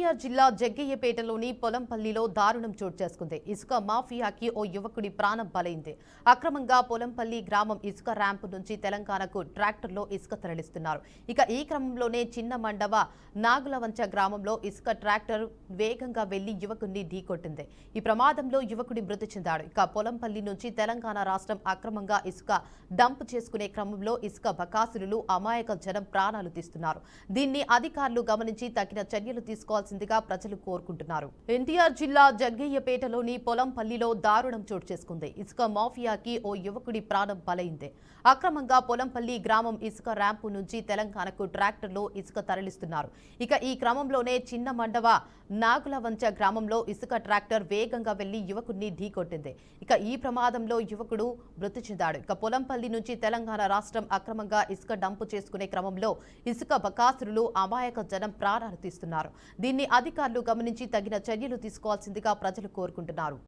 ఎన్టీఆర్ జిల్లా జగ్గయ్యపేటలోని పొలంపల్లిలో దారుణం చోటు చేసుకుంది. ఇసుక మాఫియాకి ఓ యువకుడి ప్రాణం బలైంది. అక్రమంగా పొలంపల్లి గ్రామం ఇసుక ర్యాంపు నుంచి తెలంగాణకు ట్రాక్టర్లో ఇసుక తరలిస్తున్నారు. ఇక ఈ క్రమంలోనే చిన్న మండవ నాగులవంచ గ్రామంలో ఇసుక ట్రాక్టర్ వేగంగా వెళ్లి యువకుడిని ఢీకొట్టింది. ఈ ప్రమాదంలో యువకుడి మృతి చెందాడు. ఇక పొలంపల్లి నుంచి తెలంగాణ రాష్ట్రం అక్రమంగా ఇసుక డంప్ చేసుకునే క్రమంలో ఇసుక బకాసులు అమాయక జనం ప్రాణాలు తీస్తున్నారు. దీన్ని అధికారులు గమనించి తగిన చర్యలు తీసుకోవాల్సిందిగా ప్రజలు కోరుకుంటున్నారు. ఎన్టీఆర్ జిల్లా జగ్గయ్యపేటలోని పొలంపల్లిలో దారుణం చోటు చేసుకుంది. ఇసుక మాఫియాకి ఓ యువకుడి ప్రాణం బలైంది. అక్రమంగా పొలంపల్లి గ్రామం ఇసుక ర్యాంపు నుంచి తెలంగాణకు ట్రాక్టర్లో ఇసుక తరలిస్తున్నారు. ఇక ఈ క్రమంలోనే చిన్న మండవ నాగులవంచ గ్రామంలో ఇసుక ట్రాక్టర్ వేగంగా వెళ్లి యువకుడిని ఢీకొట్టింది. ఇక ఈ ప్రమాదంలో యువకుడు మృతి చెందాడు. ఇక పొలంపల్లి నుంచి తెలంగాణ రాష్ట్రం అక్రమంగా ఇసుక డంపు చేసుకునే క్రమంలో ఇసుక బకాసురులు అమాయక జనం ప్రాణాలు తీస్తున్నారు. దీన్ని అధికారులు గమనించి తగిన చర్యలు తీసుకోవాల్సిందిగా ప్రజలు కోరుకుంటున్నారు.